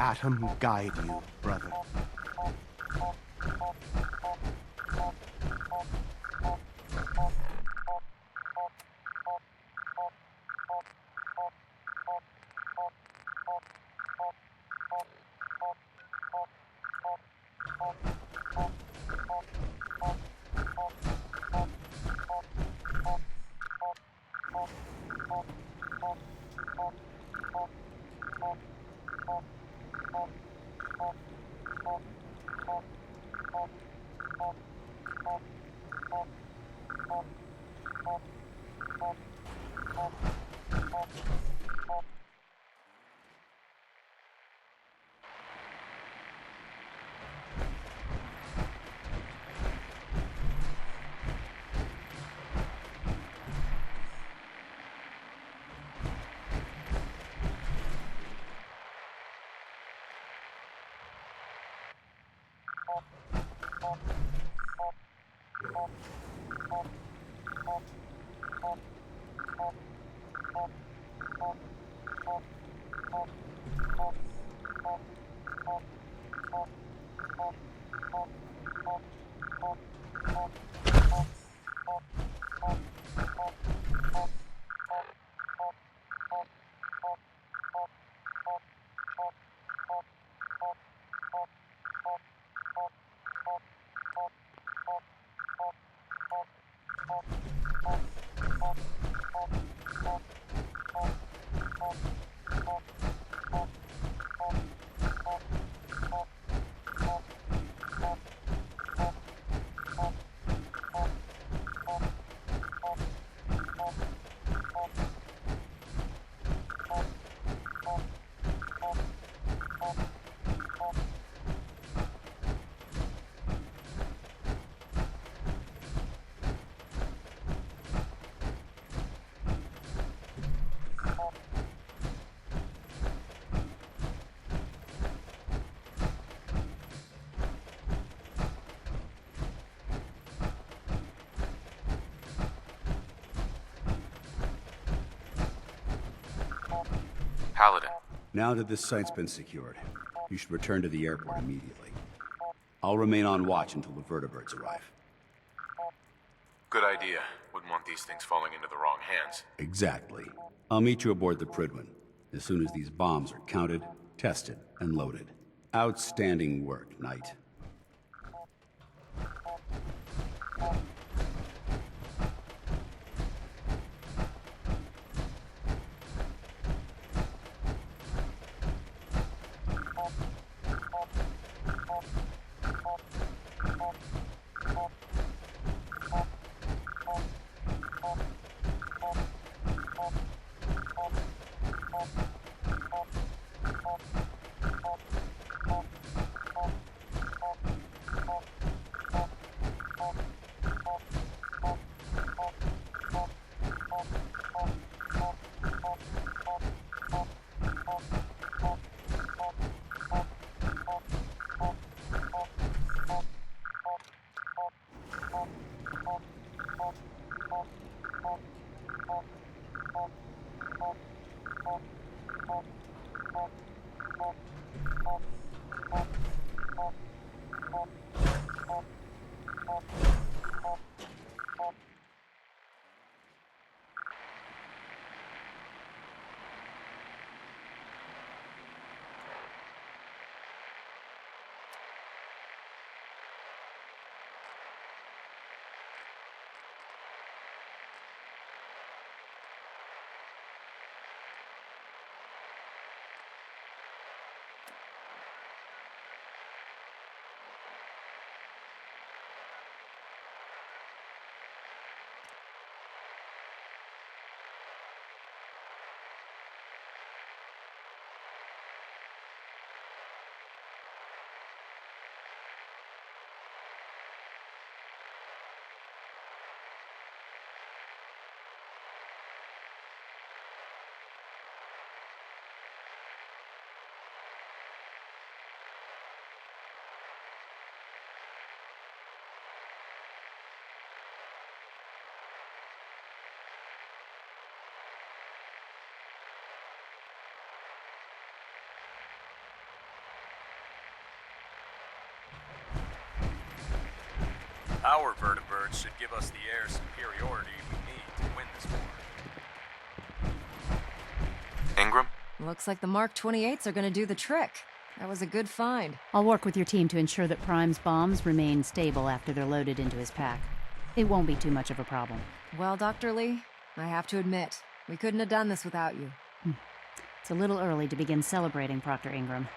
atom guide you, brother. Paladin. Now that this site's been secured, you should return to the airport immediately. I'll remain on watch until the vertibirds arrive. Good idea. Wouldn't want these things falling into the wrong hands. Exactly. I'll meet you aboard the Prydwen as soon as these bombs are counted, tested, and loaded. Outstanding work, Knight. Our vertibirds should give us the air superiority we need to win this war. Ingram? Looks like the Mark 28s are gonna do the trick. That was a good find. I'll work with your team to ensure that Prime's bombs remain stable after they're loaded into his pack. It won't be too much of a problem. Well, Dr. Lee, I have to admit, we couldn't have done this without you. It's a little early to begin celebrating, Proctor Ingram.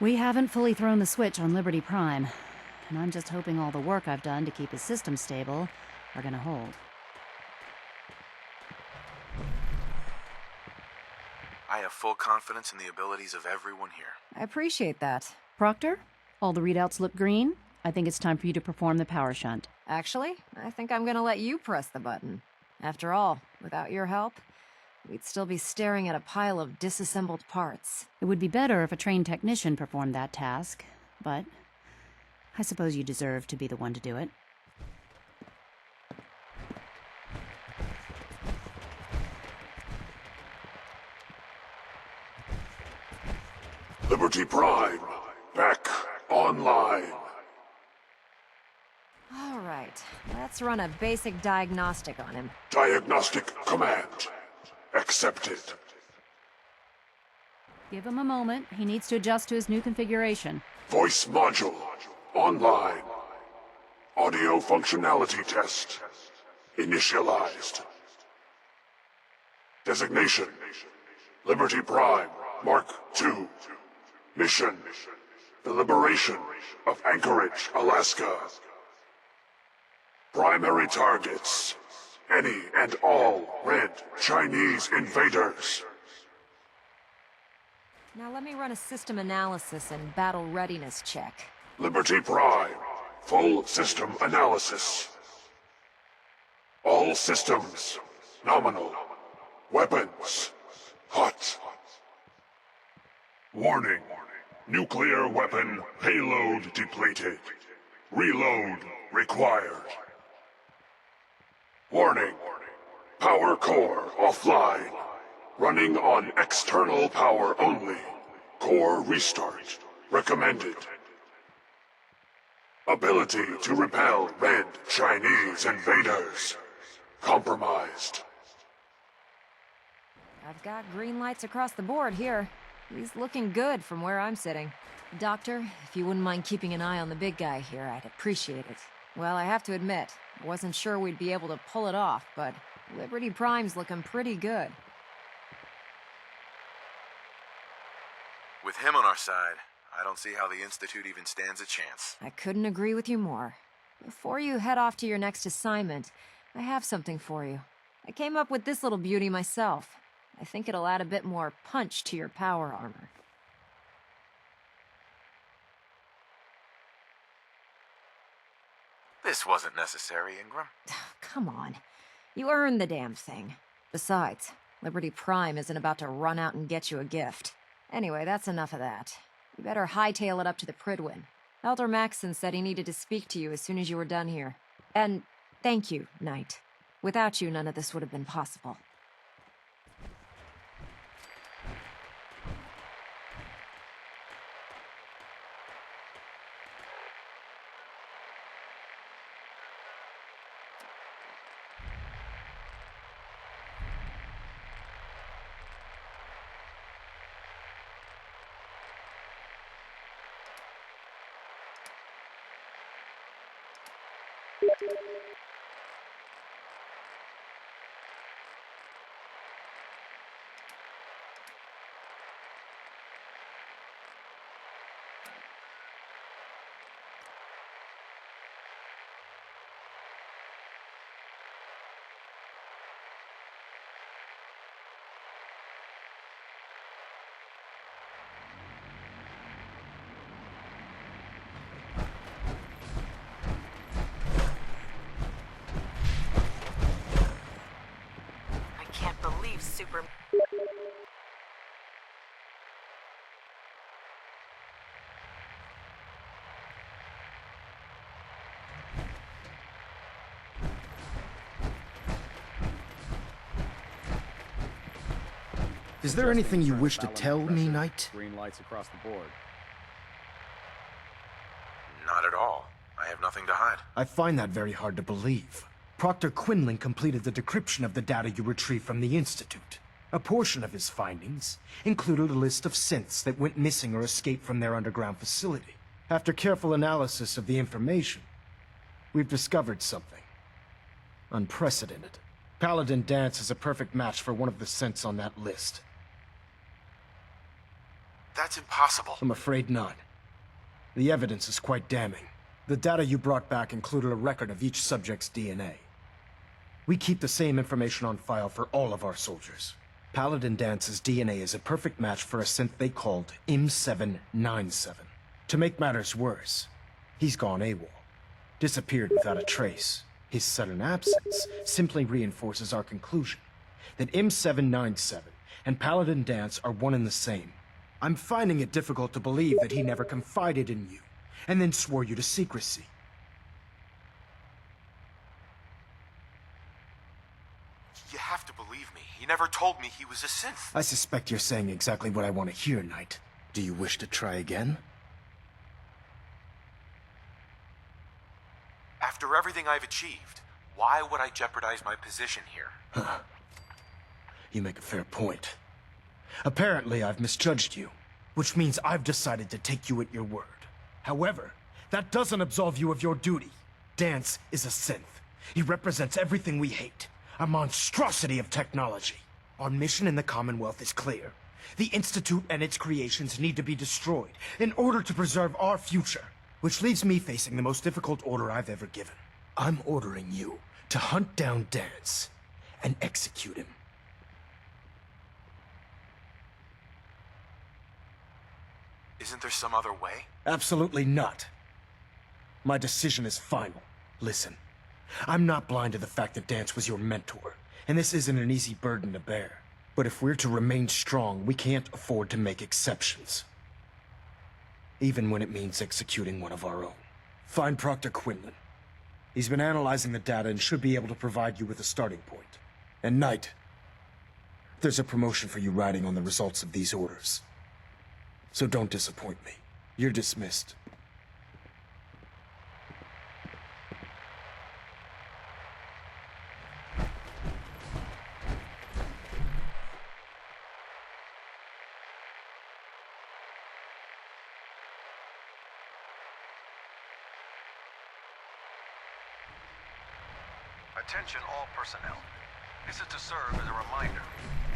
We haven't fully thrown the switch on Liberty Prime, and I'm just hoping all the work I've done to keep his system stable are gonna hold. I have full confidence in the abilities of everyone here. I appreciate that. Proctor, all the readouts look green. I think it's time for you to perform the power shunt. Actually, I think I'm gonna let you press the button. After all, without your help, we'd still be staring at a pile of disassembled parts. It would be better if a trained technician performed that task, but I suppose you deserve to be the one to do it. Liberty Prime, back online. All right, let's run a basic diagnostic on him. Diagnostic command accepted. Give him a moment. He needs to adjust to his new configuration. Voice module online. Audio functionality test initialized. Designation Liberty Prime Mark II. Mission the liberation of Anchorage, Alaska. Primary targets any and all red Chinese invaders. Now let me run a system analysis and battle readiness check. Liberty Prime, full system analysis. All systems, nominal. Weapons, hot. Warning, nuclear weapon payload depleted. Reload required. Warning, power core offline. Running on external power only. Core restart recommended. Ability to repel red Chinese invaders compromised. I've got green lights across the board here. He's looking good from where I'm sitting. Doctor, if you wouldn't mind keeping an eye on the big guy here, I'd appreciate it. Well, I have to admit, I wasn't sure we'd be able to pull it off, but Liberty Prime's looking pretty good. With him on our side, I don't see how the Institute even stands a chance. I couldn't agree with you more. Before you head off to your next assignment, I have something for you. I came up with this little beauty myself. I think it'll add a bit more punch to your power armor. This wasn't necessary, Ingram. Come on. You earned the damn thing. Besides, Liberty Prime isn't about to run out and get you a gift. Anyway, that's enough of that. You better hightail it up to the Pridwin. Elder Maxson said he needed to speak to you as soon as you were done here. And thank you, Knight. Without you, none of this would have been possible. Super. Is there anything you wish to tell me, Knight? Green lights across the board. Not at all. I have nothing to hide. I find that very hard to believe. Proctor Quinlan completed the decryption of the data you retrieved from the Institute. A portion of his findings included a list of synths that went missing or escaped from their underground facility. After careful analysis of the information, we've discovered something unprecedented. Paladin Dance is a perfect match for one of the synths on that list. That's impossible. I'm afraid not. The evidence is quite damning. The data you brought back included a record of each subject's DNA. We keep the same information on file for all of our soldiers. Paladin Dance's DNA is a perfect match for a synth they called M797. To make matters worse, he's gone AWOL. Disappeared without a trace. His sudden absence simply reinforces our conclusion that M797 and Paladin Dance are one and the same. I'm finding it difficult to believe that he never confided in you, and then swore you to secrecy. You have to believe me. He never told me he was a synth. I suspect you're saying exactly what I want to hear, Knight. Do you wish to try again? After everything I've achieved, why would I jeopardize my position here? You make a fair point. Apparently, I've misjudged you, which means I've decided to take you at your word. However, that doesn't absolve you of your duty. Dance is a synth. He represents everything we hate. A monstrosity of technology. Our mission in the Commonwealth is clear. The Institute and its creations need to be destroyed in order to preserve our future. Which leaves me facing the most difficult order I've ever given. I'm ordering you to hunt down Dance and execute him. Isn't there some other way? Absolutely not. My decision is final. Listen, I'm not blind to the fact that Dance was your mentor, and this isn't an easy burden to bear. But if we're to remain strong, we can't afford to make exceptions. Even when it means executing one of our own. Find Proctor Quinlan. He's been analyzing the data and should be able to provide you with a starting point. And Knight, there's a promotion for you riding on the results of these orders. So don't disappoint me. You're dismissed. Attention all personnel. This is to serve as a reminder.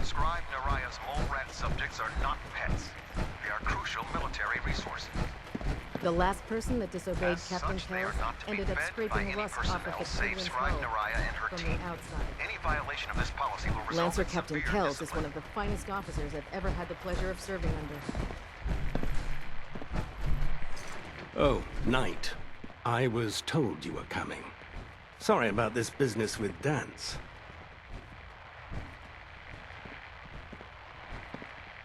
Scribe Naraya's mole rat subjects are not pets. They are crucial military resources. The last person that disobeyed As Captain such, they are Kells not to be ended up fed by scraping any rust off of personnel the save Quinlan's Scribe hull Naraya and her from team. the outside. Any violation of this policy will result Lancer in Captain severe Kells is discipline. one of the finest officers I've ever had the pleasure of serving under. Oh, Knight. I was told you were coming. Sorry about this business with Dance.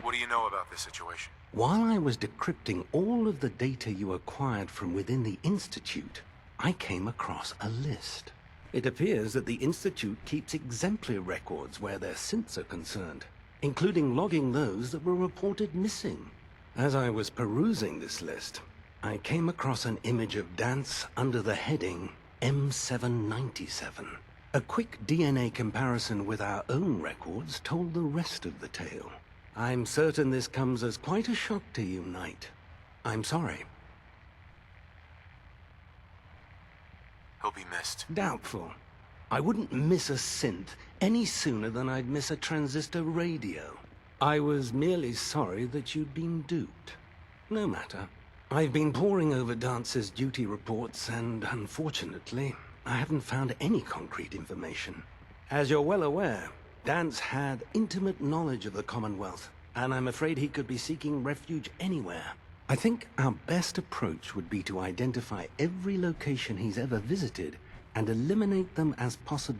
What do you know about this situation? While I was decrypting all of the data you acquired from within the Institute, I came across a list. It appears that the Institute keeps exemplary records where their synths are concerned, including logging those that were reported missing. As I was perusing this list, I came across an image of Dance under the heading M797. A quick DNA comparison with our own records told the rest of the tale. I'm certain this comes as quite a shock to you, Knight. I'm sorry. He'll be missed. Doubtful. I wouldn't miss a synth any sooner than I'd miss a transistor radio. I was merely sorry that you'd been duped. No matter. I've been poring over Dance's duty reports, and unfortunately, I haven't found any concrete information. As you're well aware, Dance had intimate knowledge of the Commonwealth, and I'm afraid he could be seeking refuge anywhere. I think our best approach would be to identify every location he's ever visited and eliminate them as possibilities.